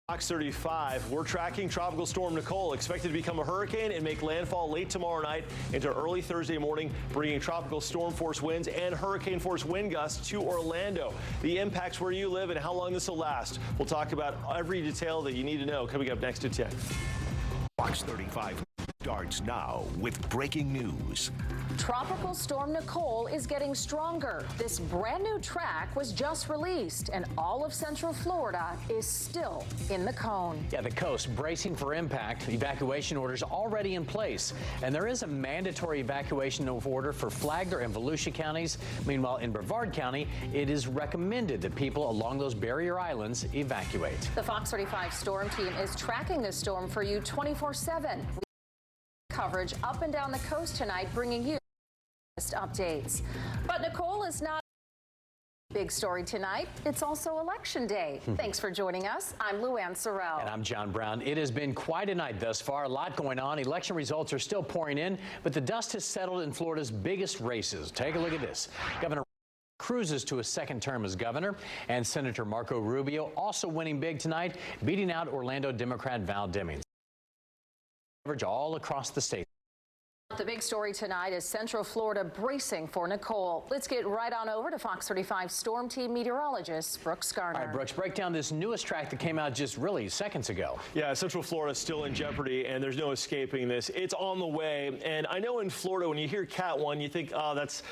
Fox 35, we're tracking Tropical Storm Nicole, expected to become a hurricane and make landfall late tomorrow night into early Thursday morning, bringing tropical storm force winds and hurricane force wind gusts to Orlando. The impacts where you live and how long this will last. We'll talk about every detail that you need to know coming up next at 10. Fox 35 starts now with breaking news. Tropical Storm Nicole is getting stronger. This brand new track was just released, and all of Central Florida is still in the cone. Yeah, the coast bracing for impact. Evacuation orders already in place, and there is a mandatory evacuation order for Flagler and Volusia counties. Meanwhile, in Brevard County, it is recommended that people along those barrier islands evacuate. The Fox 35 storm team is tracking this storm for you 24/7. Coverage up and down the coast tonight, bringing you updates. But Nicole is not a big story tonight. It's also Election Day. Thanks for joining us. I'm Luann Sorrell. And I'm John Brown. It has been quite a night thus far. A lot going on. Election results are still pouring in, but the dust has settled in Florida's biggest races. Take a look at this. Governor cruises to a second term as governor, and Senator Marco Rubio also winning big tonight, beating out Orlando Democrat Val Demings. Coverage all across the state. The big story tonight is Central Florida bracing for Nicole. Let's get right on over to Fox 35 storm team meteorologist Brooks Garner. All right, Brooks, break down this newest track that came out just really seconds ago. Yeah, Central Florida is still in jeopardy, and there's no escaping this. It's on the way, and I know in Florida, when you hear Cat 1, you think, oh, that's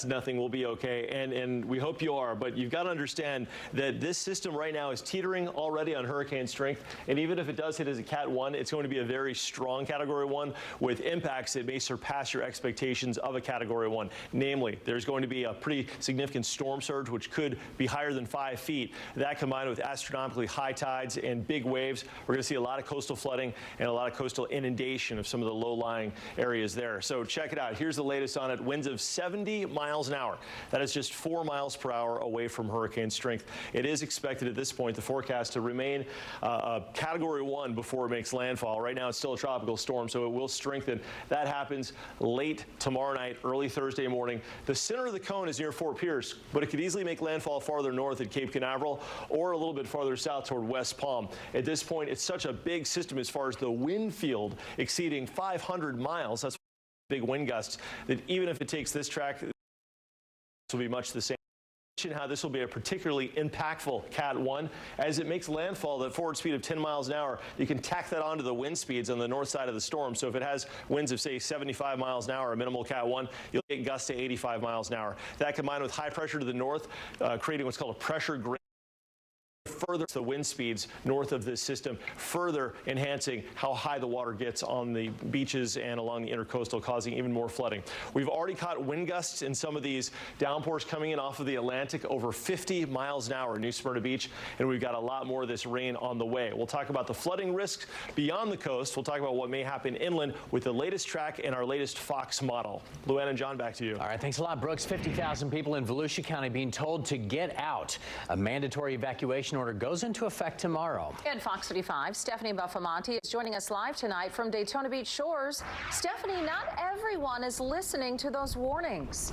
nothing, we'll be okay, and we hope you are, but you've got to understand that this system right now is teetering already on hurricane strength, and even if it does hit as a Cat 1, it's going to be a very strong Category 1 with impacts that may surpass your expectations of a Category 1. Namely, there's going to be a pretty significant storm surge, which could be higher than 5 feet. That combined with astronomically high tides and big waves, we're going to see a lot of coastal flooding and a lot of coastal inundation of some of the low-lying areas there. So check it out. Here's the latest on it. Winds of 70 miles an hour. That is just 4 miles per hour away from hurricane strength. It is expected at this point, the forecast, to remain a Category 1 before it makes landfall. Right now, it's still a tropical storm, so it will strengthen. That happens late tomorrow night, early Thursday morning. The center of the cone is near Fort Pierce, but it could easily make landfall farther north at Cape Canaveral or a little bit farther south toward West Palm. At this point, it's such a big system as far as the wind field exceeding 500 miles. That's big wind gusts that even if it takes this track, this will be much the same. How this will be a particularly impactful Cat 1 as it makes landfall at forward speed of 10 miles an hour. You can tack that onto the wind speeds on the north side of the storm. So if it has winds of, say, 75 miles an hour, a minimal Cat 1, you'll get gusts to 85 miles an hour. That combined with high pressure to the north, creating what's called a pressure gradient, further the wind speeds north of this system, further enhancing how high the water gets on the beaches and along the intercoastal, causing even more flooding. We've already caught wind gusts in some of these downpours coming in off of the Atlantic over 50 miles an hour in New Smyrna Beach, and we've got a lot more of this rain on the way. We'll talk about the flooding risks beyond the coast. We'll talk about what may happen inland with the latest track and our latest Fox model. Luann and John, back to you. All right, thanks a lot, Brooks. 50,000 people in Volusia County being told to get out. A mandatory evacuation order goes into effect tomorrow. And Fox 35, Stephanie Buffamonte is joining us live tonight from Daytona Beach shores. Stephanie, not everyone is listening to those warnings.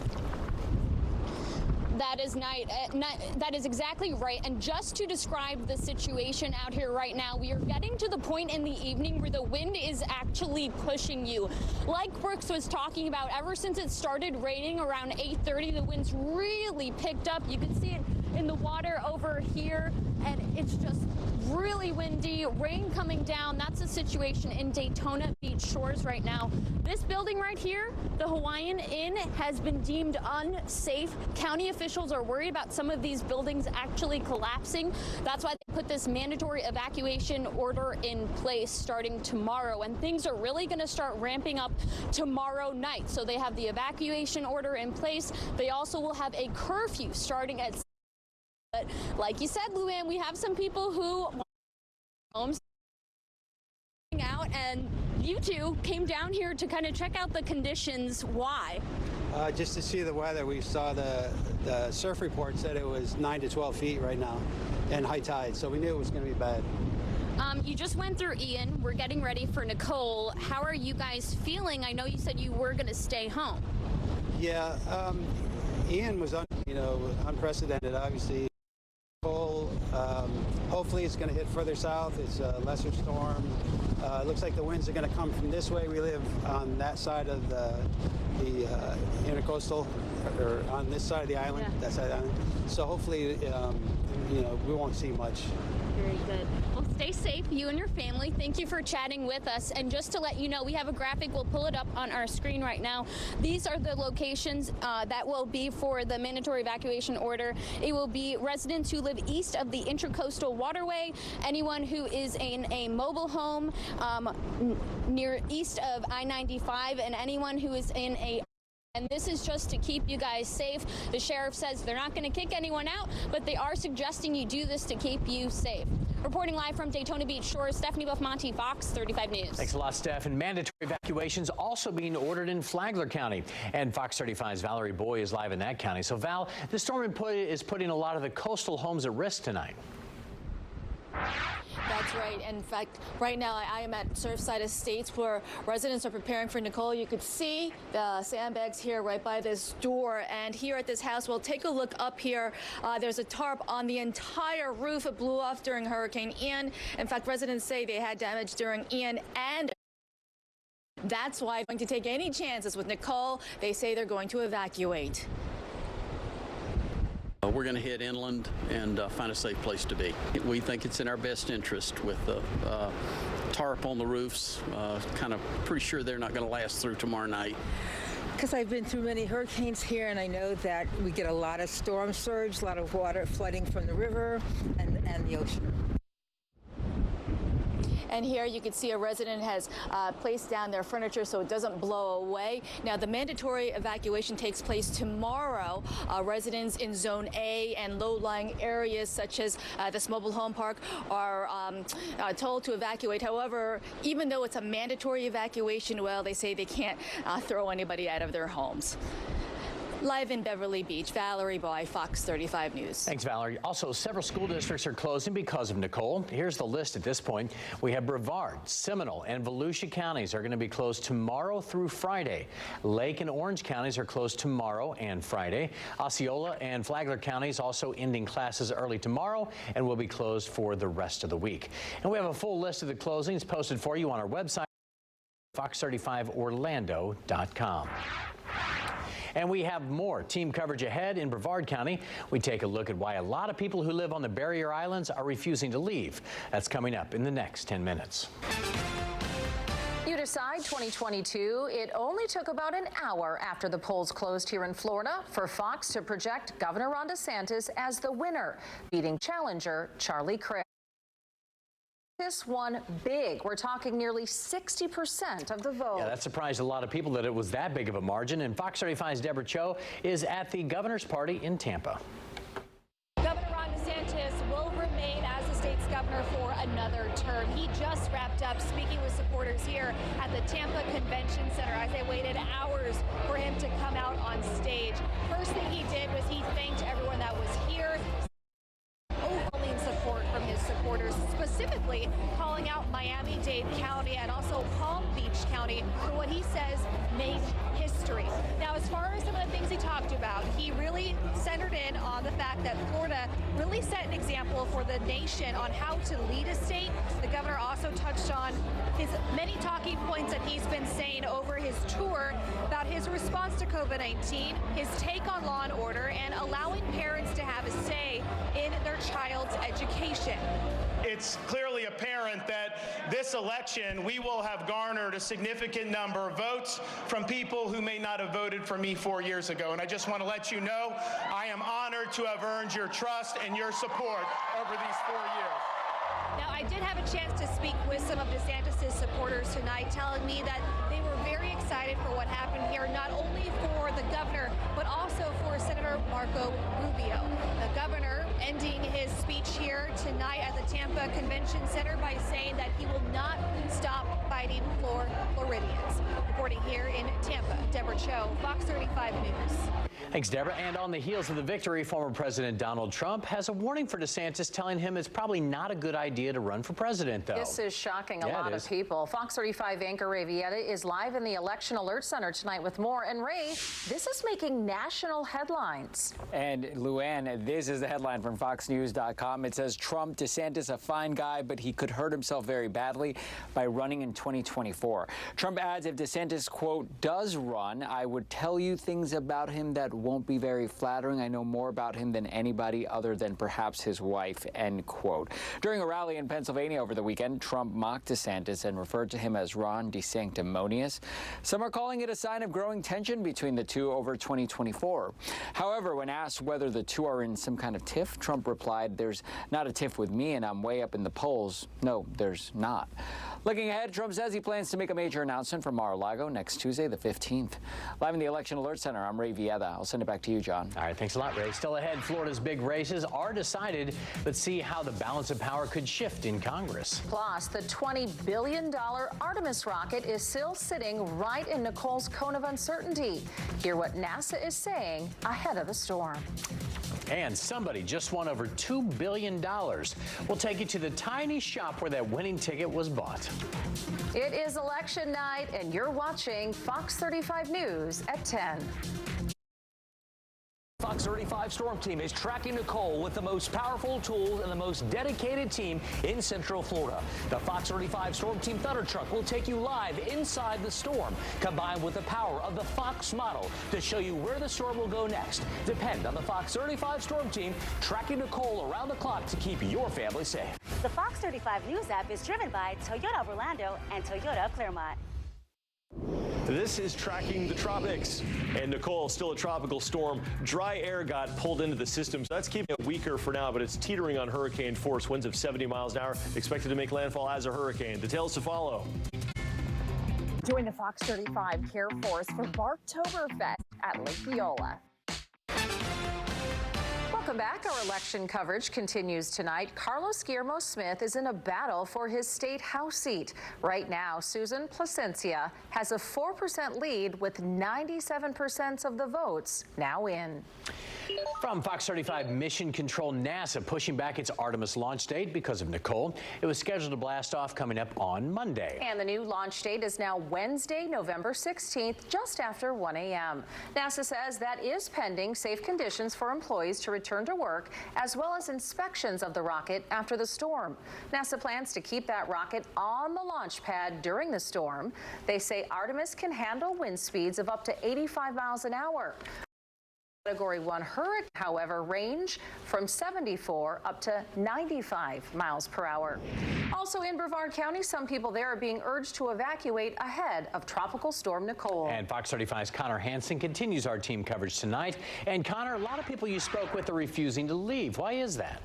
That is exactly right. And just to describe the situation out here right now, we are getting to the point in the evening where the wind is actually pushing you. Like Brooks was talking about, ever since it started raining around 8:30, the winds really picked up. You can see it in the water over here, and it's just really windy, rain coming down. That's the situation in Daytona Beach shores right now. This building right here, the Hawaiian Inn, has been deemed unsafe. County officials are worried about some of these buildings actually collapsing. That's why they put this mandatory evacuation order in place starting tomorrow, and things are really going to start ramping up tomorrow night. So they have the evacuation order in place. They also will have a curfew starting at. But like you said, Luann, we have some people who want homes out, and you two came down here to kind of check out the conditions. Why? Just to see the weather. We saw the surf report said it was 9 to 12 feet right now and high tide, so we knew it was going to be bad. You just went through Ian. We're getting ready for Nicole. How are you guys feeling? I know you said you were going to stay home. Yeah, Ian was unprecedented, obviously. Nicole, Hopefully it's going to hit further south. It's a lesser storm. It looks like the winds are going to come from this way. We live on that side of the intercoastal, or on this side of the island, that side of the island. So hopefully, we won't see much. Very good. Well, stay safe, you and your family. Thank you for chatting with us. And just to let you know, we have a graphic. We'll pull it up on our screen right now. These are the locations that will be for the mandatory evacuation order. It will be residents who live east of the Intracoastal Waterway, anyone who is in a mobile home near east of I-95, and anyone who is in a... And this is just to keep you guys safe. The sheriff says they're not going to kick anyone out, but they are suggesting you do this to keep you safe. Reporting live from Daytona Beach Shores, Stephanie Buffmonte, Fox 35 News. Thanks a lot, Steph. And mandatory evacuations also being ordered in Flagler County. And Fox 35's Valerie Boy is live in that county. So, Val, the storm is putting a lot of the coastal homes at risk tonight. That's right. In fact, right now I am at Surfside Estates where residents are preparing for Nicole. You could see the sandbags here right by this door. And here at this house, well, take a look up here. There's a tarp on the entire roof. It blew off during Hurricane Ian. In fact, residents say they had damage during Ian, and that's why they're going to take any chances with Nicole. They say they're going to evacuate. We're going to head inland and find a safe place to be. We think it's in our best interest with the tarp on the roofs. Kind of pretty sure they're not going to last through tomorrow night. Because I've been through many hurricanes here, and I know that we get a lot of storm surge, a lot of water flooding from the river and the ocean. And here you can see a resident has placed down their furniture so it doesn't blow away. Now, the mandatory evacuation takes place tomorrow. Residents in Zone A and low-lying areas such as this mobile home park are told to evacuate. However, even though it's a mandatory evacuation, well, they say they can't throw anybody out of their homes. Live in Beverly Beach, Valerie Boy, Fox 35 News. Thanks, Valerie. Also, several school districts are closing because of Nicole. Here's the list at this point. We have Brevard, Seminole, and Volusia counties are going to be closed tomorrow through Friday. Lake and Orange counties are closed tomorrow and Friday. Osceola and Flagler counties also ending classes early tomorrow and will be closed for the rest of the week. And we have a full list of the closings posted for you on our website, fox35orlando.com. And we have more team coverage ahead in Brevard County. We take a look at why a lot of people who live on the barrier islands are refusing to leave. That's coming up in the next 10 minutes. You decide 2022. It only took about an hour after the polls closed here in Florida for Fox to project Governor Ron DeSantis as the winner, beating challenger Charlie Crist. This won big. We're talking nearly 60% of the vote. Yeah, that surprised a lot of people that it was that big of a margin. And Fox 35's Deborah Cho is at the governor's party in Tampa. Governor Ron DeSantis will remain as the state's governor for another term. He just wrapped up speaking with supporters here at the Tampa Convention Center as they waited hours for him to come out on stage. First thing he did was he thanked everyone that was here. Overwhelming support from his supporters, specifically calling out Miami-Dade County and also Palm Beach County for what he says made history. Now, as far as some of the things he talked about, he really centered in on the fact that Florida really set an example for the nation on how to lead a state. The governor also touched on his many talking points that he's been saying over his tour about his response to COVID-19, his take on law and order, and allowing parents to have a say in their child's education. It's clearly apparent that this election, we will have garnered a significant number of votes from people who may not have voted for me 4 years ago. And I just want to let you know, I am honored to have earned your trust and your support over these 4 years. Now, I did have a chance to speak with some of DeSantis' supporters tonight, telling me that they were very excited for what happened here, not only for the governor, but also for Senator Marco Rubio. The governor ending his speech here tonight at the Tampa Tampa Convention Center by saying that he will not stop fighting for Floridians. Reporting here in Tampa, Deborah Cho, Fox 35 News. Thanks, Deborah. And on the heels of the victory, former President Donald Trump has a warning for DeSantis, telling him it's probably not a good idea to run for president, though. This is shocking a lot of people. Fox 35 anchor Ray Vieta is live in the Election Alert Center tonight with more. And Ray, this is making national headlines. And Luann, this is the headline from FoxNews.com. It says Trump, DeSantis, a fine guy, but he could hurt himself very badly by running in 2024. Trump adds if DeSantis, quote, does run, I would tell you things about him that won't be very flattering. I know more about him than anybody other than perhaps his wife, end quote. During a rally in Pennsylvania over the weekend, Trump mocked DeSantis and referred to him as Ron DeSanctimonious. Some are calling it a sign of growing tension between the two over 2024. However, when asked whether the two are in some kind of tiff, Trump replied, there's not a tiff with me and I'm way up in the polls. No, there's not. Looking ahead, Trump says he plans to make a major announcement from Mar-a-Lago next Tuesday, the 15th. Live in the Election Alert Center, I'm Ray Vieta. I'll send it back to you, John. All right, thanks a lot, Ray. Still ahead, Florida's big races are decided. Let's see how the balance of power could shift in Congress. Plus, the $20 billion Artemis rocket is still sitting right in Nicole's cone of uncertainty. Hear what NASA is saying ahead of the storm. And somebody just won over $2 billion. We'll take you to the tiny shop where that winning ticket was bought. It is election night, and you're watching Fox 35 News at 10. Fox 35 Storm Team is tracking Nicole with the most powerful tools and the most dedicated team in Central Florida. The Fox 35 Storm Team Thunder Truck will take you live inside the storm, combined with the power of the Fox model to show you where the storm will go next. Depend on the Fox 35 Storm Team tracking Nicole around the clock to keep your family safe. The Fox 35 News app is driven by Toyota of Orlando and Toyota of Claremont. This is tracking the tropics. And Nicole, still a tropical storm. Dry air got pulled into the system, so that's keeping it weaker for now, but it's teetering on hurricane force. Winds of 70 miles an hour expected to make landfall as a hurricane. Details to follow. Join the Fox 35 Care Force for Barktoberfest at Lake Eola. Welcome back. Our election coverage continues tonight. Carlos Guillermo Smith is in a battle for his state House seat. Right now, Susan Placencia has a 4% lead with 97% of the votes now in. From Fox 35 Mission Control, NASA pushing back its Artemis launch date because of Nicole. It was scheduled to blast off coming up on Monday. And the new launch date is now Wednesday, November 16th, just after 1 a.m. NASA says that is pending safe conditions for employees to return to work, as well as inspections of the rocket after the storm. NASA plans to keep that rocket on the launch pad during the storm. They say Artemis can handle wind speeds of up to 85 miles an hour. Category 1 hurricane, however, range from 74 up to 95 miles per hour. Also in Brevard County, some people there are being urged to evacuate ahead of Tropical Storm Nicole. And Fox 35's Connor Hansen continues our team coverage tonight. And Connor, a lot of people you spoke with are refusing to leave. Why is that?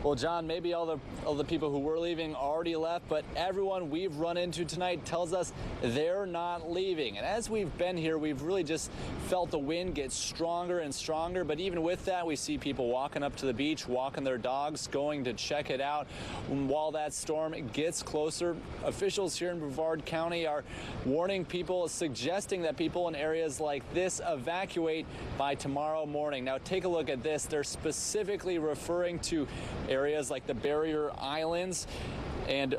Well, John, maybe all the people who were leaving already left, but everyone we've run into tonight tells us they're not leaving. And as we've been here, we've really just felt the wind get stronger and stronger. But even with that, we see people walking up to the beach, walking their dogs, going to check it out. While that storm gets closer, officials here in Brevard County are warning people, suggesting that people in areas like this evacuate by tomorrow morning. Now, take a look at this. They're specifically referring to areas like the barrier islands and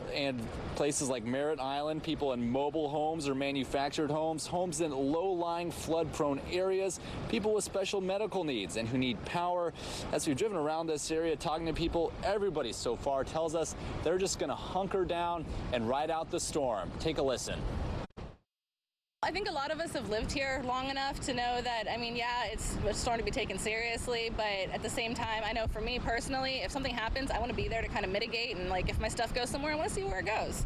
places like Merritt Island, people in mobile homes or manufactured homes, homes in low-lying flood-prone areas, people with special medical needs and who need power. As we've driven around this area talking to people, everybody so far tells us they're just going to hunker down and ride out the storm. Take a listen. I think a lot of us have lived here long enough to know that, I mean, yeah, it's a storm to be taken seriously, but at the same time, I know for me personally, if something happens, I want to be there to kind of mitigate, and like if my stuff goes somewhere, I want to see where it goes.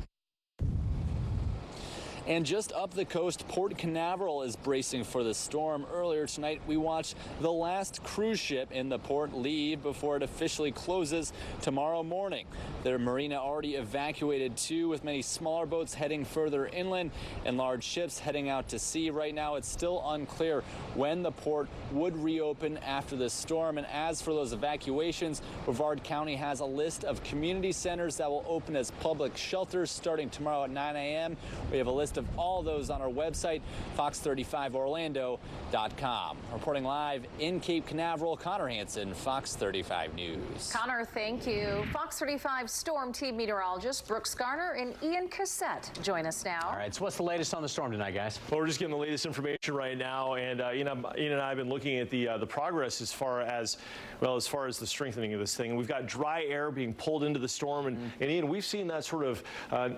And just up the coast, Port Canaveral is bracing for the storm. Earlier tonight, we watched the last cruise ship in the port leave before it officially closes tomorrow morning. The marina already evacuated too, with many smaller boats heading further inland and large ships heading out to sea. Right now, it's still unclear when the port would reopen after the storm. And as for those evacuations, Brevard County has a list of community centers that will open as public shelters starting tomorrow at 9 a.m. We have a list of all those on our website, fox35orlando.com. Reporting live in Cape Canaveral, Connor Hansen, Fox 35 News. Connor, thank you. Fox 35 Storm Team meteorologist Brooks Garner and Ian Cassette join us now. All right, so what's the latest on the storm tonight, guys? Well, we're just getting the latest information right now, and Ian and I have been looking at the progress as far as the strengthening of this thing. We've got dry air being pulled into the storm, and Ian, we've seen that sort of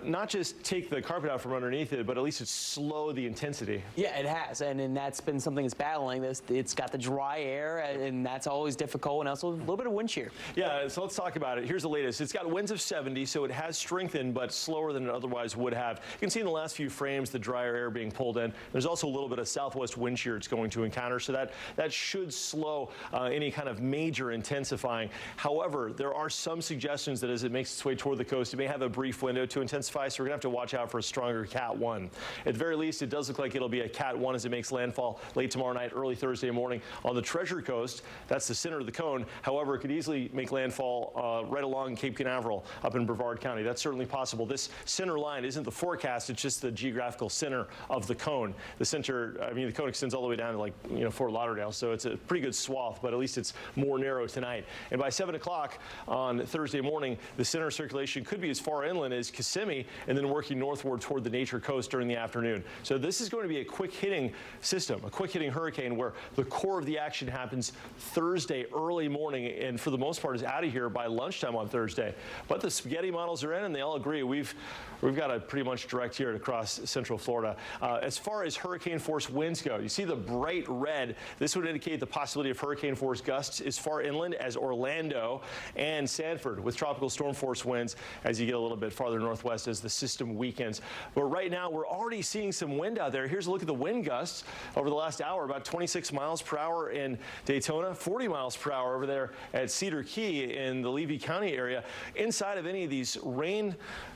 not just take the carpet out from underneath it, but at least it's slowed the intensity. Yeah, it has, and that's been something that's battling this. It's got the dry air, and that's always difficult, and also a little bit of wind shear. Yeah, so let's talk about it. Here's the latest. It's got winds of 70, so it has strengthened, but slower than it otherwise would have. You can see in the last few frames the drier air being pulled in. There's also a little bit of southwest wind shear it's going to encounter, so that should slow any kind of major intensifying. However, there are some suggestions that as it makes its way toward the coast, it may have a brief window to intensify, so we're going to have to watch out for a stronger Cat 1. At the very least, it does look like it'll be a Cat 1 as it makes landfall late tomorrow night, early Thursday morning on the Treasure Coast. That's the center of the cone. However, it could easily make landfall right along Cape Canaveral up in Brevard County. That's certainly possible. This center line isn't the forecast, it's just the geographical center of the cone. The center, the cone extends all the way down to Fort Lauderdale, so it's a pretty good swath, but at least it's more narrow tonight. And by 7 o'clock on Thursday morning, the center of circulation could be as far inland as Kissimmee and then working northward toward the Nature Coast during the afternoon. So this is going to be a quick hitting system, a quick hitting hurricane where the core of the action happens Thursday early morning and for the most part is out of here by lunchtime on Thursday. But the spaghetti models are in and they all agree we've got a pretty much direct here across central Florida. As far as hurricane force winds go, you see the bright red. This would indicate the possibility of hurricane force gusts as far inland as Orlando and Sanford with tropical storm force winds as you get a little bit farther northwest as the system weakens. But right now we're already seeing some wind out there. Here's a look at the wind gusts over the last hour, about 26 miles per hour in Daytona, 40 miles per hour over there at Cedar Key in the Levy County area. Inside of any of these rain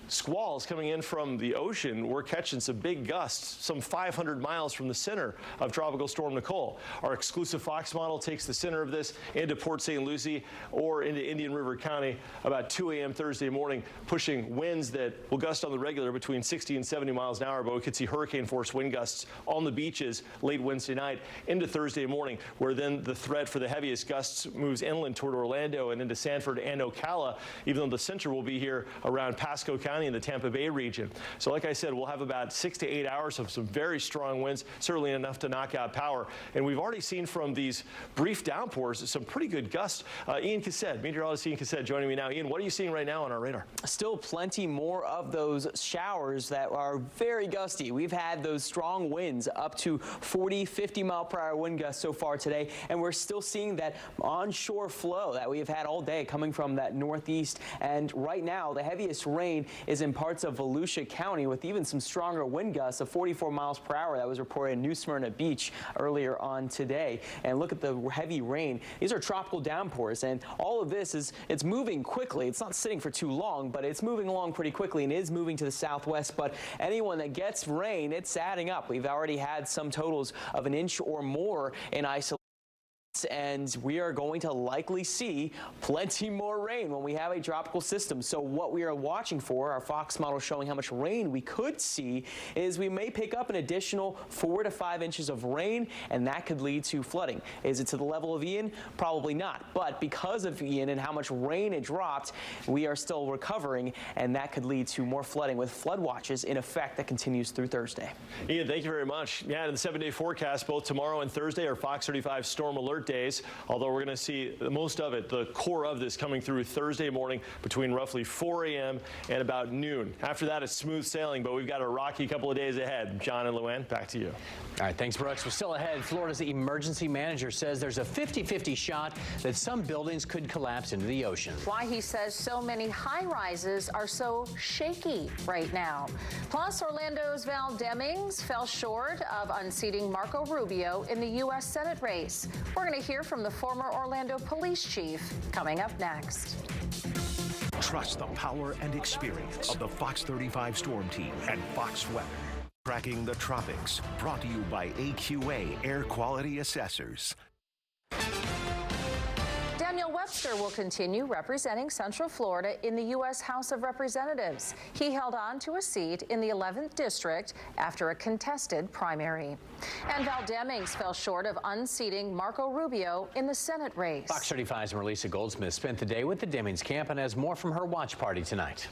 squalls coming in from the ocean, we're catching some big gusts, some 500 miles from the center of Tropical Storm Nicole. Our exclusive Fox model takes the center of this into Port St. Lucie or into Indian River County about 2 a.m. Thursday morning, pushing winds that will gust on the regular between 60 and 70 miles an hour, but we could see hurricane force wind gusts on the beaches late Wednesday night into Thursday morning, where then the threat for the heaviest gusts moves inland toward Orlando and into Sanford and Ocala, even though the center will be here around Pasco County in the Tampa Bay region. So like I said, we'll have about 6 to 8 hours of some very strong winds, certainly enough to knock out power. And we've already seen from these brief downpours some pretty good gusts. Ian Cassette, meteorologist Ian Cassette joining me now. Ian, what are you seeing right now on our radar? Still plenty more of those showers that are very gusty. We've had those strong winds up to 40, 50 mile per hour wind gusts so far today, and we're still seeing that onshore flow that we've had all day coming from that northeast. And right now, the heaviest rain is in parts of Volusia County with even some stronger wind gusts of 44 miles per hour. That was reported in New Smyrna Beach earlier on today. And look at the heavy rain. These are tropical downpours, and all of this it's moving quickly. It's not sitting for too long, but it's moving along pretty quickly and is moving to the southwest. But anyone that gets rain, it's adding up. We've already had some totals of an inch or more in isolation. And we are going to likely see plenty more rain when we have a tropical system. So what we are watching for, our Fox model showing how much rain we could see, is we may pick up an additional 4 to 5 inches of rain, and that could lead to flooding. Is it to the level of Ian? Probably not. But because of Ian and how much rain it dropped, we are still recovering, and that could lead to more flooding with flood watches in effect that continues through Thursday. Ian, thank you very much. Yeah, in the 7-day forecast, both tomorrow and Thursday, our Fox 35 storm alert short days, although we're going to see most of it, the core of this, coming through Thursday morning between roughly 4 a.m. and about noon. After that, it's smooth sailing, but we've got a rocky couple of days ahead. John and Luann, back to you. All right, thanks, Brooks. We're still ahead. Florida's emergency manager says there's a 50-50 shot that some buildings could collapse into the ocean. Why he says so many high-rises are so shaky right now. Plus, Orlando's Val Demings fell short of unseating Marco Rubio in the U.S. Senate race. We're going to hear from the former Orlando police chief coming up next. Trust the power and experience of the Fox 35 Storm Team and Fox Weather. Tracking the tropics, brought to you by AQA Air Quality Assessors. Daniel Webster will continue representing Central Florida in the U.S. House of Representatives. He held on to a seat in the 11th District after a contested primary. And Val Demings fell short of unseating Marco Rubio in the Senate race. Fox 35's Melissa Goldsmith spent the day with the Demings camp and has more from her watch party tonight.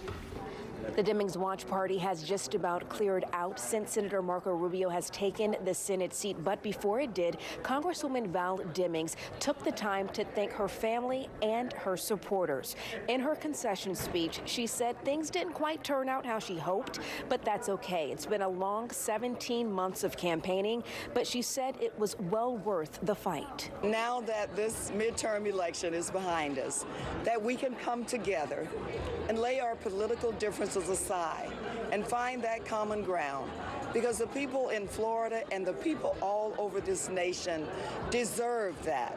The Demings watch party has just about cleared out since Senator Marco Rubio has taken the Senate seat. But before it did, Congresswoman Val Demings took the time to thank her family and her supporters. In her concession speech, she said things didn't quite turn out how she hoped, but that's okay. It's been a long 17 months of campaigning, but she said it was well worth the fight. Now that this midterm election is behind us, that we can come together and lay our political differences aside and find that common ground, because the people in Florida and the people all over this nation deserve that.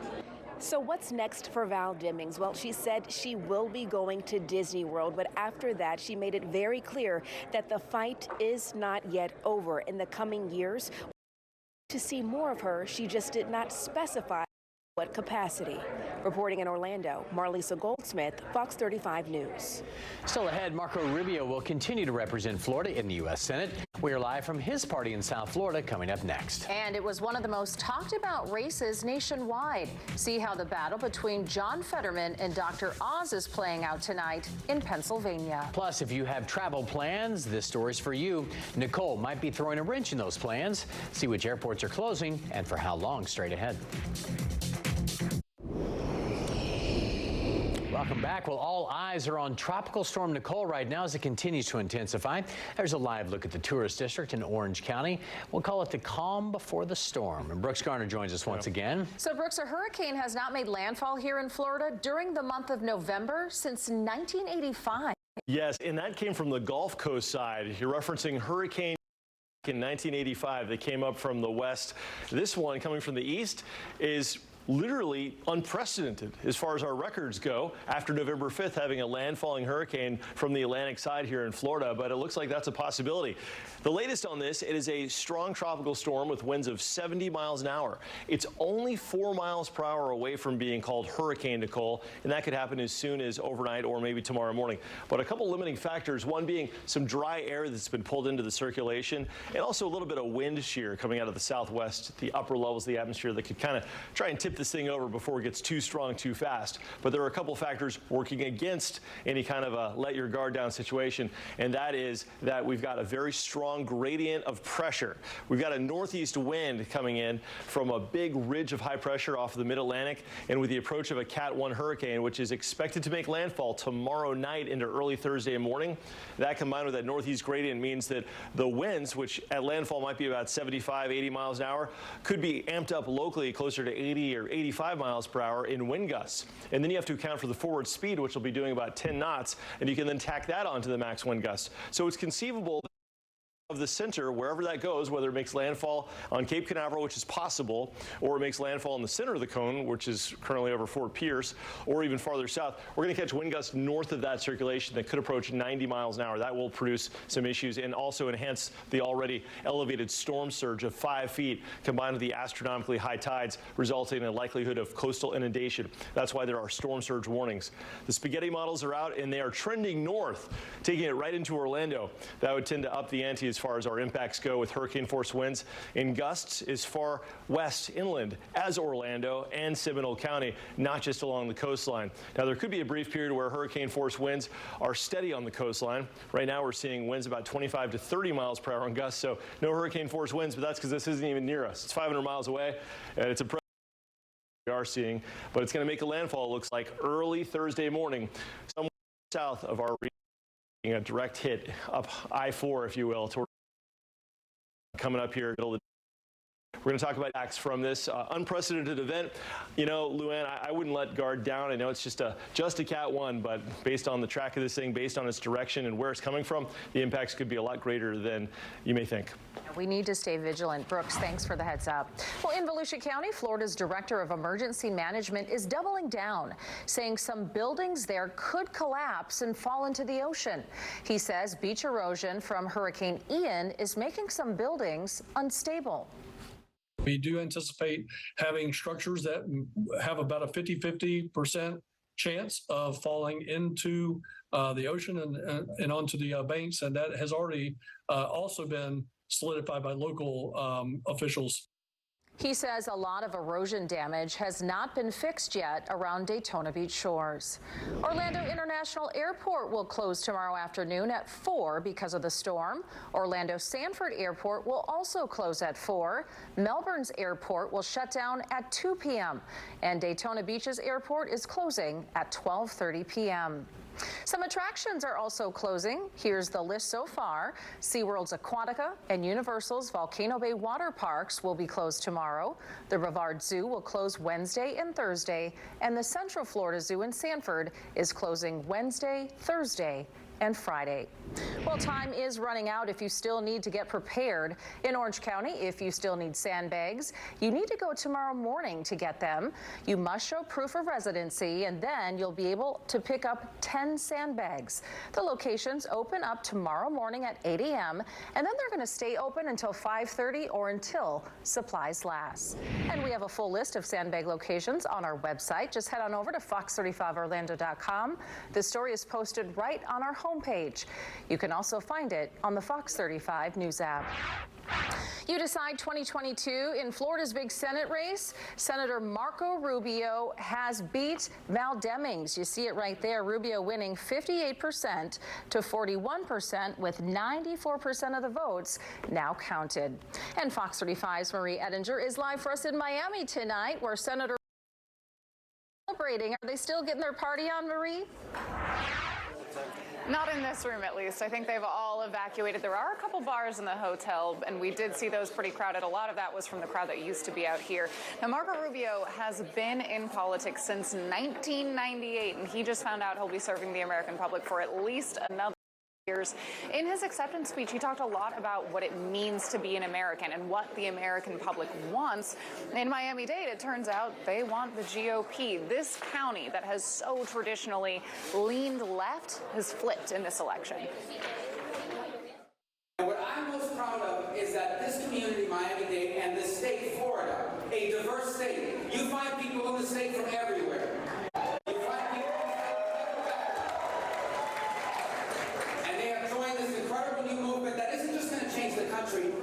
So what's next for Val Demings? Well, she said she will be going to Disney World, but after that, she made it very clear that the fight is not yet over. In the coming years, to see more of her, she just did not specify what capacity. Reporting in Orlando, Marlisa Goldsmith, Fox 35 News. Still ahead, Marco Rubio will continue to represent Florida in the U.S. Senate. We are live from his party in South Florida coming up next. And it was one of the most talked about races nationwide. See how the battle between John Fetterman and Dr. Oz is playing out tonight in Pennsylvania. Plus, if you have travel plans, this story's for you. Nicole might be throwing a wrench in those plans. See which airports are closing and for how long. Straight ahead. Welcome back. Well, all eyes are on Tropical Storm Nicole right now as it continues to intensify. There's a live look at the tourist district in Orange County. We'll call it the calm before the storm. And Brooks Garner joins us once again. So, Brooks, a hurricane has not made landfall here in Florida during the month of November since 1985. Yes, and that came from the Gulf Coast side. You're referencing Hurricane in 1985 that came up from the west. This one coming from the east is literally unprecedented as far as our records go after November 5th having a landfalling hurricane from the Atlantic side here in Florida, but it looks like that's a possibility. The latest on this, it is a strong tropical storm with winds of 70 miles an hour. It's only 4 miles per hour away from being called Hurricane Nicole, and that could happen as soon as overnight or maybe tomorrow morning. But a couple limiting factors, one being some dry air that's been pulled into the circulation, and also a little bit of wind shear coming out of the southwest, the upper levels of the atmosphere that could kind of try and tip this thing over before it gets too strong too fast. But there are a couple factors working against any kind of a let your guard down situation, and that is that we've got a very strong gradient of pressure. We've got a northeast wind coming in from a big ridge of high pressure off of the mid-Atlantic, and with the approach of a Cat 1 hurricane, which is expected to make landfall tomorrow night into early Thursday morning, that combined with that northeast gradient means that the winds, which at landfall might be about 75, 80 miles an hour, could be amped up locally closer to 80 or 85 miles per hour in wind gusts. And then you have to account for the forward speed, which will be doing about 10 knots, and you can then tack that onto the max wind gusts. So it's conceivable of the center, wherever that goes, whether it makes landfall on Cape Canaveral, which is possible, or it makes landfall in the center of the cone, which is currently over Fort Pierce, or even farther south, we're going to catch wind gusts north of that circulation that could approach 90 miles an hour. That will produce some issues and also enhance the already elevated storm surge of 5 feet, combined with the astronomically high tides, resulting in a likelihood of coastal inundation. That's why there are storm surge warnings. The spaghetti models are out, and they are trending north, taking it right into Orlando. That would tend to up the ante as far as our impacts go, with hurricane force winds and gusts as far west inland as Orlando and Seminole County, not just along the coastline. Now, there could be a brief period where hurricane force winds are steady on the coastline. Right now, we're seeing winds about 25 to 30 miles per hour on gusts, so no hurricane force winds, but that's because this isn't even near us. It's 500 miles away, and it's a we are seeing, but it's going to make a landfall, it looks like, early Thursday morning, somewhere south of our region, a direct hit up I-4, if you will, toward coming up here. We're going to talk about acts from this unprecedented event. You know, Luann, I wouldn't let guard down. I know it's just a Cat 1, but based on the track of this thing, based on its direction and where it's coming from, the impacts could be a lot greater than you may think. We need to stay vigilant. Brooks, thanks for the heads up. Well, in Volusia County, Florida's Director of Emergency Management is doubling down, saying some buildings there could collapse and fall into the ocean. He says beach erosion from Hurricane Ian is making some buildings unstable. We do anticipate having structures that have about a 50% chance of falling into the ocean and onto the banks, and that has already also been solidified by local officials. He says a lot of erosion damage has not been fixed yet around Daytona Beach shores. Orlando International Airport will close tomorrow afternoon at 4 because of the storm. Orlando Sanford Airport will also close at 4. Melbourne's airport will shut down at 2 p.m. And Daytona Beach's airport is closing at 12:30 p.m. Some attractions are also closing. Here's the list so far. SeaWorld's Aquatica and Universal's Volcano Bay water parks will be closed tomorrow. The Brevard Zoo will close Wednesday and Thursday, and the Central Florida Zoo in Sanford is closing Wednesday, Thursday, and Friday. Well, time is running out if you still need to get prepared. In Orange County, if you still need sandbags, you need to go tomorrow morning to get them. You must show proof of residency, and then you'll be able to pick up 10 sandbags. The locations open up tomorrow morning at 8 a.m., and then they're going to stay open until 5:30 or until supplies last. And we have a full list of sandbag locations on our website. Just head on over to fox35orlando.com. The story is posted right on our homepage. You can also find it on the Fox 35 News app. You decide 2022 in Florida's big Senate race. Senator Marco Rubio has beat Val Demings. You see it right there. Rubio winning 58% to 41% with 94% of the votes now counted. And Fox 35's Marie Ettinger is live for us in Miami tonight, where Senator celebrating. Are they still getting their party on, Marie? Not in this room, at least. I think they've all evacuated. There are a couple bars in the hotel, and we did see those pretty crowded. A lot of that was from the crowd that used to be out here. Now, Marco Rubio has been in politics since 1998, and he just found out he'll be serving the American public for at least another years. In his acceptance speech, he talked a lot about what it means to be an American and what the American public wants. In Miami-Dade, it turns out they want the GOP. This county that has so traditionally leaned left has flipped in this election. And what I'm most proud of is that this community, Miami-Dade, and this state, Florida, a diverse state, you find people in the state from everywhere.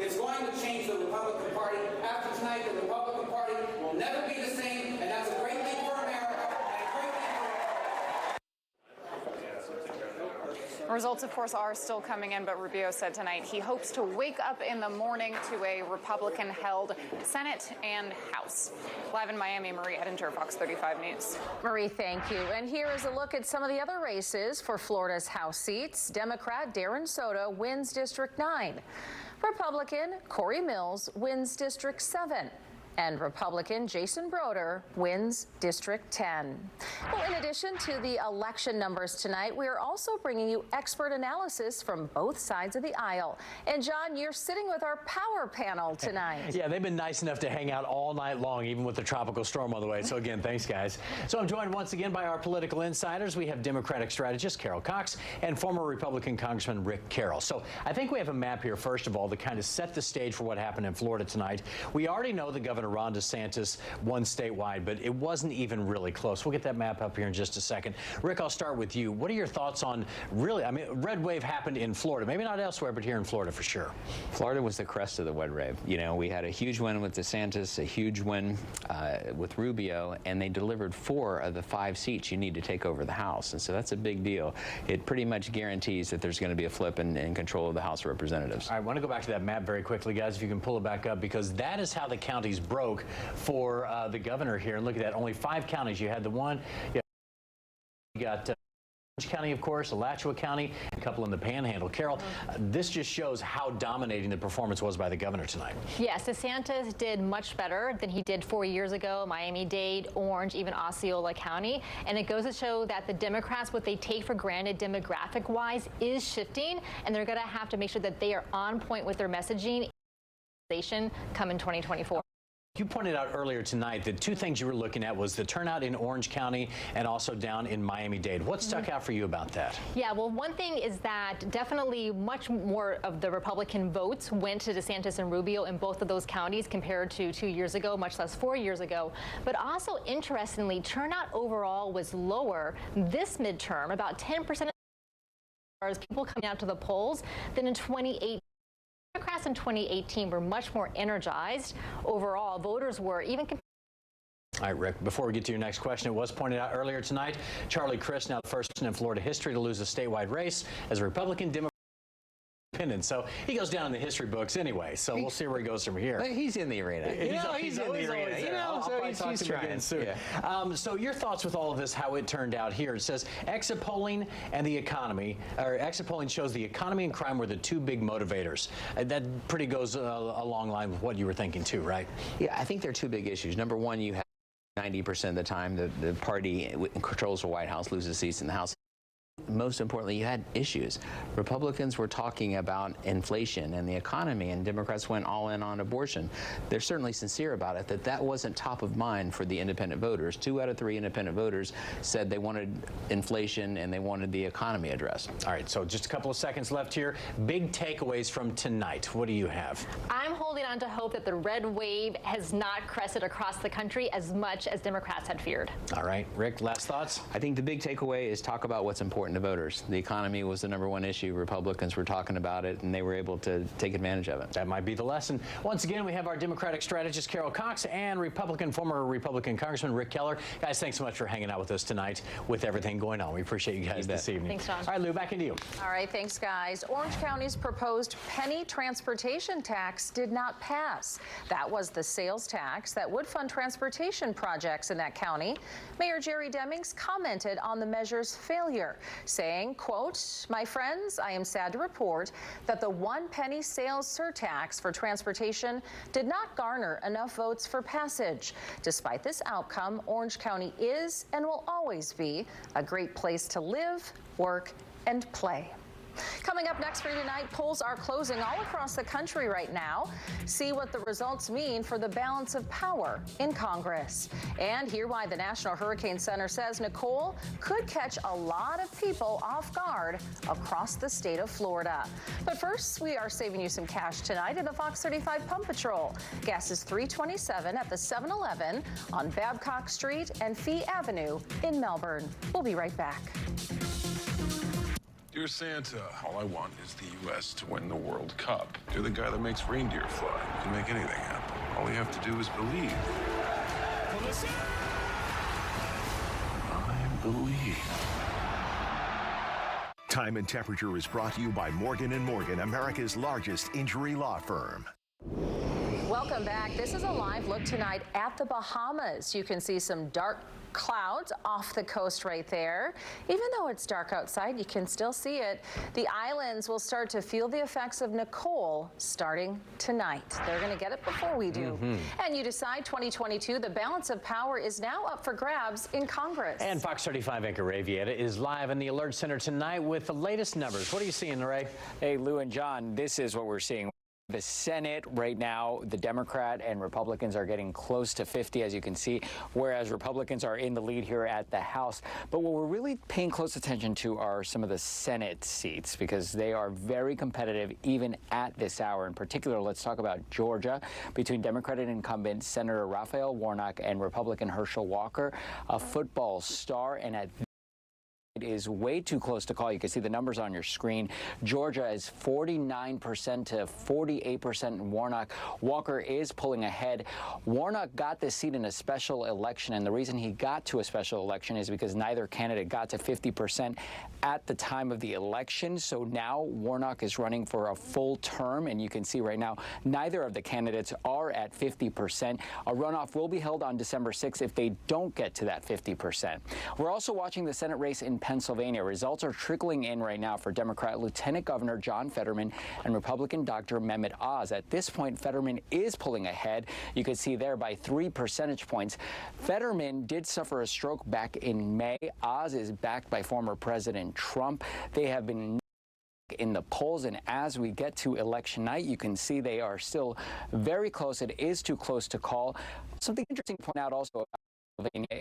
It's going to change the Republican Party. After tonight, the Republican Party will never be the same, and that's a great thing for America and a great thing for Results, of course, are still coming in, but Rubio said tonight he hopes to wake up in the morning to a Republican-held Senate and House. Live in Miami, Marie Ettinger, Fox 35 News. Marie, thank you. And here is a look at some of the other races for Florida's House seats. Democrat Darren Soto wins District 9. Republican Corey Mills wins District 7. And Republican Jason Broder wins District 10. Well, in addition to the election numbers tonight, we are also bringing you expert analysis from both sides of the aisle. And John, you're sitting with our power panel tonight. Yeah, they've been nice enough to hang out all night long, even with the tropical storm on the way. So again, thanks, guys. So I'm joined once again by our political insiders. We have Democratic strategist Carol Cox and former Republican Congressman Rick Carroll. So I think we have a map here, first of all, to kind of set the stage for what happened in Florida tonight. We already know the Governor Ron DeSantis won statewide, but it wasn't even really close. We'll get that map up here in just a second. Rick, I'll start with you. What are your thoughts on really, I mean, red wave happened in Florida, maybe not elsewhere, but here in Florida for sure. Florida was the crest of the red wave. You know, we had a huge win with DeSantis, a huge win with Rubio, and they delivered 4 of the 5 seats you need to take over the House. And so that's a big deal. It pretty much guarantees that there's going to be a flip in control of the House of Representatives. I want to go back to that map very quickly, guys, if you can pull it back up, because that is how the counties broke broke for the governor here. And look at that, only 5 counties. You had the one, you got Orange County, of course, Alachua County, a couple in the Panhandle. Carol, this just shows how dominating the performance was by the governor tonight. Yes, DeSantis did much better than he did 4 years ago. Miami-Dade, Orange, even Osceola County. And it goes to show that the Democrats, what they take for granted demographic-wise, is shifting, and they're going to have to make sure that they are on point with their messaging come in 2024. You pointed out earlier tonight that 2 things you were looking at was the turnout in Orange County and also down in Miami-Dade. What stuck out for you about that? Yeah, well, one thing is that definitely much more of the Republican votes went to DeSantis and Rubio in both of those counties compared to 2 years ago, much less 4 years ago. But also, interestingly, turnout overall was lower this midterm, about 10% as people coming out to the polls, than in 2018. Democrats in 2018 were much more energized overall. Voters were even. All right, Rick, before we get to your next question, it was pointed out earlier tonight, Charlie Crist, now the first person in Florida history to lose a statewide race as a Republican Democrat. So he goes down in the history books anyway. So we'll see where he goes from here. He's in the arena. He's in the arena. He's trying. Yeah. So your thoughts with all of this, how it turned out here. It says exit polling and the economy, or exit polling shows the economy and crime were the 2 big motivators. That pretty goes along line with what you were thinking too, right? Yeah, I think there are 2 big issues. Number one, you have 90% of the time the party controls the White House, loses seats in the House. Most importantly, you had issues. Republicans were talking about inflation and the economy, and Democrats went all in on abortion. They're certainly sincere about it, that wasn't top of mind for the independent voters. 2 out of 3 independent voters said they wanted inflation and they wanted the economy addressed. All right, so just a couple of seconds left here. Big takeaways from tonight. What do you have? I'm holding on to hope that the red wave has not crested across the country as much as Democrats had feared. All right, Rick, last thoughts? I think the big takeaway is talk about what's important to voters. The economy was the #1 issue. Republicans were talking about it, and they were able to take advantage of it. That might be the lesson. Once again, we have our Democratic strategist, Carol Cox, and former Republican Congressman Rick Keller. Guys, thanks so much for hanging out with us tonight with everything going on. We appreciate you guys this evening. Thanks, John. All right, Lou, back into you. All right, thanks, guys. Orange County's proposed penny transportation tax did not pass. That was the sales tax that would fund transportation projects in that county. Mayor Jerry Demings commented on the measure's failure, saying, quote, "My friends, I am sad to report that the 1 penny sales surtax for transportation did not garner enough votes for passage. Despite this outcome, Orange County is and will always be a great place to live, work, and play." Coming up next for you tonight, polls are closing all across the country right now. See what the results mean for the balance of power in Congress. And hear why the National Hurricane Center says Nicole could catch a lot of people off guard across the state of Florida. But first, we are saving you some cash tonight in the Fox 35 Pump Patrol. Gas is $3.27 at the 7-Eleven on Babcock Street and Fee Avenue in Melbourne. We'll be right back. Dear Santa, all I want is the U.S. to win the World Cup. You're the guy that makes reindeer fly. You can make anything happen. All you have to do is believe. I believe. Time and Temperature is brought to you by Morgan & Morgan, America's largest injury law firm. Welcome back. This is a live look tonight at the Bahamas. You can see some dark clouds off the coast right there. Even though it's dark outside, you can still see it. The islands will start to feel the effects of Nicole starting tonight. They're going to get it before we do. And you decide 2022, the balance of power is now up for grabs in Congress. And Fox 35 anchor Ray Vieta is live in the Alert Center tonight with the latest numbers. What are you seeing, Ray? Hey, Lou and John, this is what we're seeing. The Senate right now, the Democrat and Republicans are getting close to 50, as you can see, whereas Republicans are in the lead here at the House. But what we're really paying close attention to are some of the Senate seats, because they are very competitive even at this hour. In particular, let's talk about Georgia between Democratic incumbent Senator Raphael Warnock and Republican Herschel Walker, a football star, and at It is way too close to call. You can see the numbers on your screen. Georgia is 49% to 48% in Warnock. Walker is pulling ahead. Warnock got this seat in a special election, and the reason he got to a special election is because neither candidate got to 50% at the time of the election. So now Warnock is running for a full term, and you can see right now neither of the candidates are at 50%. A runoff will be held on December 6th if they don't get to that 50%. We're also watching the Senate race in Pennsylvania. Results are trickling in right now for Democrat Lieutenant Governor John Fetterman and Republican Dr. Mehmet Oz. At this point, Fetterman is pulling ahead. You can see there by 3 percentage points. Fetterman did suffer a stroke back in May. Oz is backed by former President Trump. They have been in the polls, and as we get to election night, you can see they are still very close. It is too close to call. Something interesting to point out also about Pennsylvania.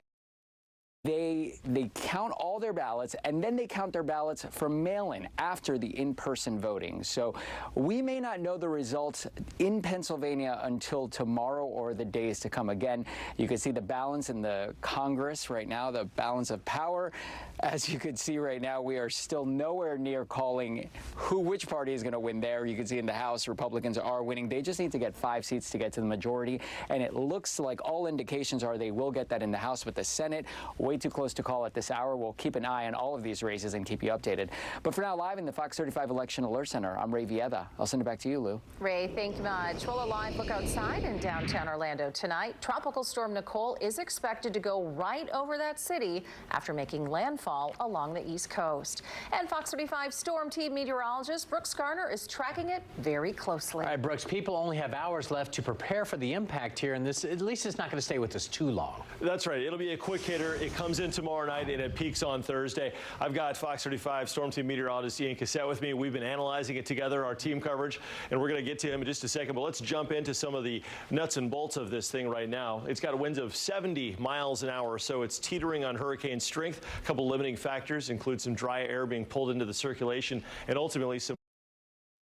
They count all their ballots, and then they count their ballots for mail-in after the in-person voting. So we may not know the results in Pennsylvania until tomorrow or the days to come. Again, you can see the balance in the Congress right now, the balance of power. As you can see right now, we are still nowhere near calling which party is going to win there. You can see in the House, Republicans are winning. They just need to get 5 seats to get to the majority, and it looks like all indications are they will get that in the House. But the Senate, way too close to call at this hour. We'll keep an eye on all of these races and keep you updated. But for now, live in the Fox 35 Election Alert Center, I'm Ray Vieda. I'll send it back to you, Lou. Ray, thank you much. Well, a live look outside in downtown Orlando tonight. Tropical storm Nicole is expected to go right over that city after making landfall along the East Coast. And Fox 35 Storm Team meteorologist Brooks Garner is tracking it very closely. All right, Brooks, people only have hours left to prepare for the impact here, and this, at least it's not going to stay with us too long. That's right. It'll be a quick hitter. It comes in tomorrow night and it peaks on Thursday. I've got Fox 35 Storm Team meteorologist Ian Cassette with me. We've been analyzing it together, our team coverage, and we're going to get to him in just a second. But let's jump into some of the nuts and bolts of this thing right now. It's got winds of 70 miles an hour, so it's teetering on hurricane strength. A couple limiting factors include some dry air being pulled into the circulation and ultimately some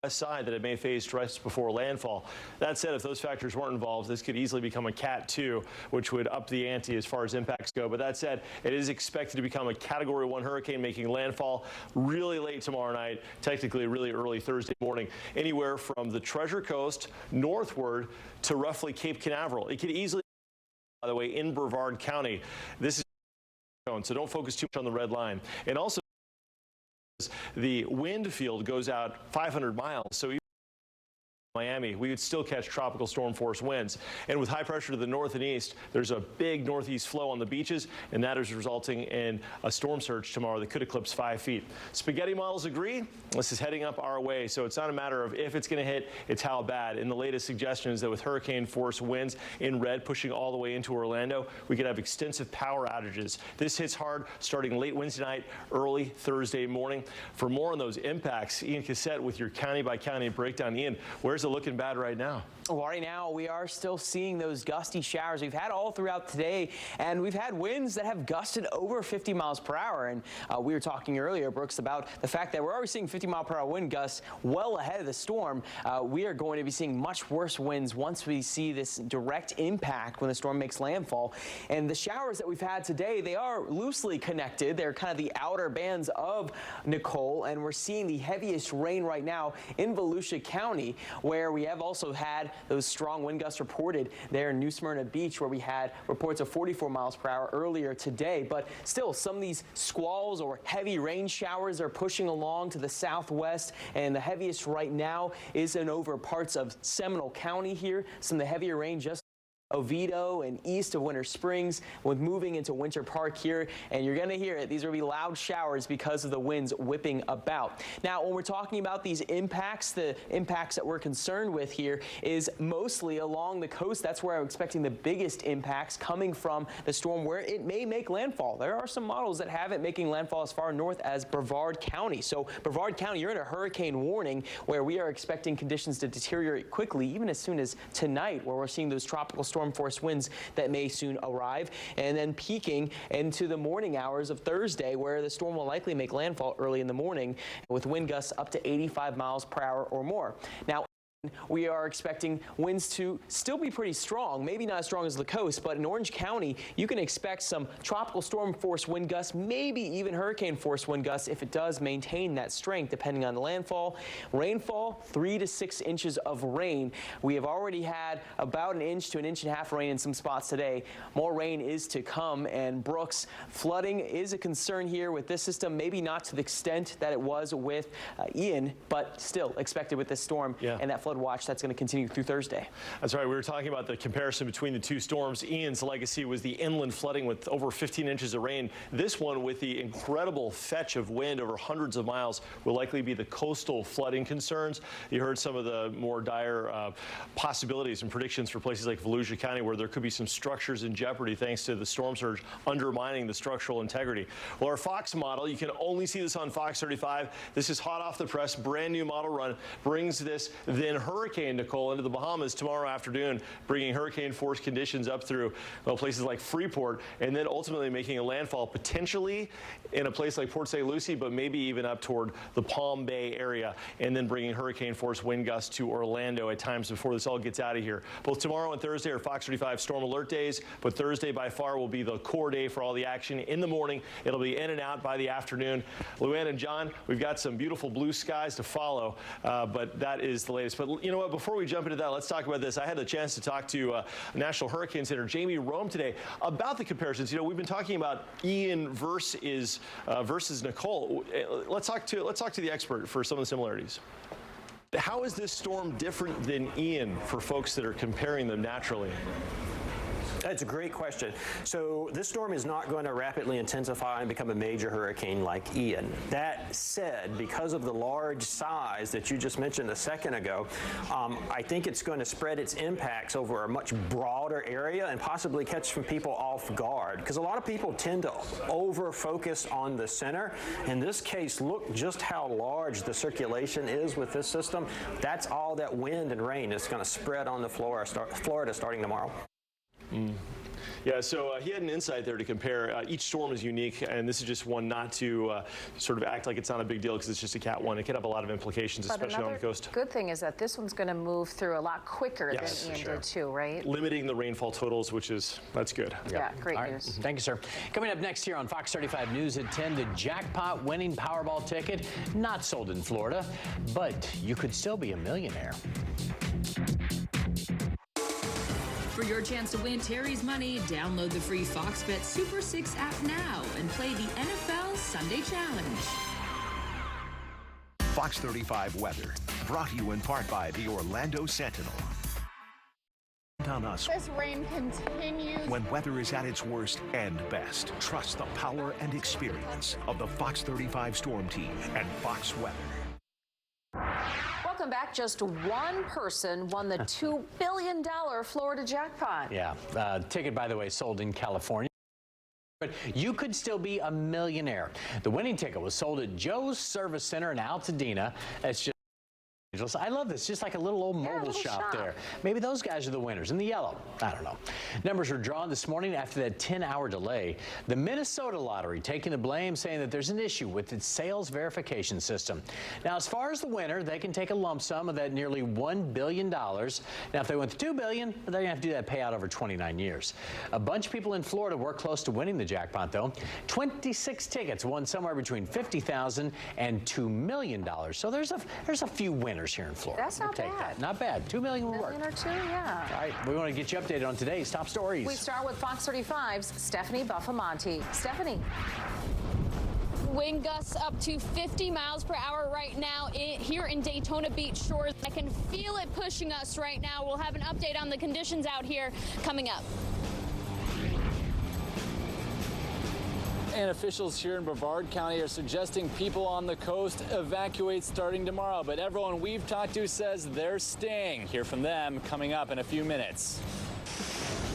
side that it may face just before landfall. That said, if those factors weren't involved, this could easily become a Cat 2, which would up the ante as far as impacts go. But that said, it is expected to become a Category 1 hurricane, making landfall really late tomorrow night, technically really early Thursday morning, anywhere from the Treasure Coast northward to roughly Cape Canaveral. It could easily, by the way, in Brevard County. This is so don't focus too much on the red line. And also, the wind field goes out 500 miles, so even Miami, we would still catch tropical storm force winds. And with high pressure to the north and east, there's a big northeast flow on the beaches, and that is resulting in a storm surge tomorrow that could eclipse 5 feet. Spaghetti models agree. This is heading up our way, so it's not a matter of if it's going to hit, it's how bad. And the latest suggestion is that with hurricane force winds in red pushing all the way into Orlando, we could have extensive power outages. This hits hard starting late Wednesday night, early Thursday morning. For more on those impacts, Ian Cassette with your county by county breakdown. Ian, where's looking bad right now? Well, right now we are still seeing those gusty showers we've had all throughout today, and we've had winds that have gusted over 50 miles per hour. And we were talking earlier, Brooks, about the fact that we're already seeing 50-mile-per-hour wind gusts well ahead of the storm. We are going to be seeing much worse winds once we see this direct impact when the storm makes landfall. And the showers that we've had today, they are loosely connected. They're kind of the outer bands of Nicole, and we're seeing the heaviest rain right now in Volusia County, where we have also had those strong wind gusts reported there in New Smyrna Beach, where we had reports of 44 miles per hour earlier today. But still, some of these squalls or heavy rain showers are pushing along to the southwest, and the heaviest right now is in over parts of Seminole County here. Some of the heavier rain just Oviedo and east of Winter Springs, with moving into Winter Park here, and you're going to hear it. These are going to be loud showers because of the winds whipping about. Now, when we're talking about these impacts, the impacts that we're concerned with here is mostly along the coast. That's where I'm expecting the biggest impacts coming from the storm, where it may make landfall. There are some models that have it making landfall as far north as Brevard County. So Brevard County, you're in a hurricane warning, where we are expecting conditions to deteriorate quickly, even as soon as tonight, where we're seeing those tropical storm force winds that may soon arrive, and then peaking into the morning hours of Thursday, where the storm will likely make landfall early in the morning with wind gusts up to 85 miles per hour or more. Now, We are expecting winds to still be pretty strong, maybe not as strong as the coast, but in Orange County, you can expect some tropical storm force wind gusts, maybe even hurricane force wind gusts if it does maintain that strength, depending on the landfall. Rainfall, 3 to 6 inches of rain. We have already had about 1 inch to 1.5 inches rain in some spots today. More rain is to come, and Brooks, flooding is a concern here with this system, maybe not to the extent that it was with Ian, but still expected with this storm and that flood watch that's going to continue through Thursday. That's right. We were talking about the comparison between the two storms. Ian's legacy was the inland flooding with over 15 inches of rain. This one, with the incredible fetch of wind over hundreds of miles, will likely be the coastal flooding concerns. You heard some of the more dire possibilities and predictions for places like Volusia County, where there could be some structures in jeopardy thanks to the storm surge undermining the structural integrity. Well, our Fox model, you can only see this on Fox 35. This is hot off the press, brand new model run, brings this then Hurricane Nicole into the Bahamas tomorrow afternoon, bringing hurricane force conditions up through places like Freeport, and then ultimately making a landfall potentially in a place like Port St. Lucie, but maybe even up toward the Palm Bay area, and then bringing hurricane force wind gusts to Orlando at times before this all gets out of here. Both tomorrow and Thursday are Fox 35 storm alert days, but Thursday by far will be the core day for all the action. In the morning, it'll be in and out by the afternoon. Luann and John, we've got some beautiful blue skies to follow, but that is the latest. But you know what, before we jump into that, let's talk about this. I had the chance to talk to National Hurricane Center Jamie Rome today about the comparisons. You know, we've been talking about Ian versus Nicole. Let's talk to the expert for some of the similarities. How is this storm different than Ian for folks that are comparing them naturally? That's a great question. So this storm is not going to rapidly intensify and become a major hurricane like Ian. That said, because of the large size that you just mentioned a second ago, I think it's going to spread its impacts over a much broader area and possibly catch some people off guard. Because a lot of people tend to over-focus on the center. In this case, look just how large the circulation is with this system. That's all that wind and rain is going to spread on the Florida starting tomorrow. Yeah, so he had an insight there to compare. Each storm is unique, and this is just one not to sort of act like it's not a big deal because it's just a Cat 1. It can have a lot of implications, especially on the coast. Good thing is that this one's going to move through a lot quicker than Ian did too, right? Limiting the rainfall totals, that's good. Yeah, great news. Thank you, sir. Coming up next here on Fox 35 News at 10, the jackpot winning Powerball ticket not sold in Florida, but you could still be a millionaire. For your chance to win Terry's money, download the free Fox Bet Super 6 app now and play the NFL Sunday Challenge. Fox 35 weather, brought to you in part by the Orlando Sentinel. On us This rain continues. when weather is at its worst and best. Trust the power and experience of the Fox 35 Storm Team and Fox Weather. Welcome back. Just one person won the $2 billion Florida jackpot. Yeah. Ticket, by the way, sold in California. But you could still be a millionaire. The winning ticket was sold at Joe's Service Center in Altadena. It's just I love this, just like a little old mobile shop there. Maybe those guys are the winners in the yellow. I don't know. Numbers were drawn this morning after that 10-hour delay. The Minnesota Lottery taking the blame, saying that there's an issue with its sales verification system. Now, as far as the winner, they can take a lump sum of that nearly $1 billion. Now, if they win the $2 billion, they're going to have to do that payout over 29 years. A bunch of people in Florida were close to winning the jackpot, though. 26 tickets won somewhere between $50,000 and $2 million. So there's a few winners here in Florida. That's not Take bad. that. Not bad. $2 million will work. $1 million or two, yeah. All right, we want to get you updated on today's top stories. We start with Fox 35's Stephanie Buffamonte. Stephanie. Wind gusts up to 50 miles per hour right now here in Daytona Beach Shores. I can feel it pushing us right now. We'll have an update on the conditions out here coming up. And officials here in Brevard County are suggesting people on the coast evacuate starting tomorrow. But everyone we've talked to says they're staying. Hear from them coming up in a few minutes.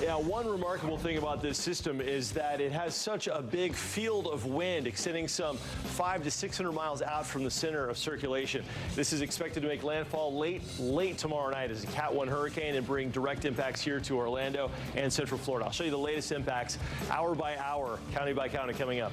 Yeah, one remarkable thing about this system is that it has such a big field of wind extending some 500 to 600 miles out from the center of circulation. This is expected to make landfall late tomorrow night as a Cat 1 hurricane and bring direct impacts here to Orlando and Central Florida. I'll show you the latest impacts hour by hour, county by county, coming up.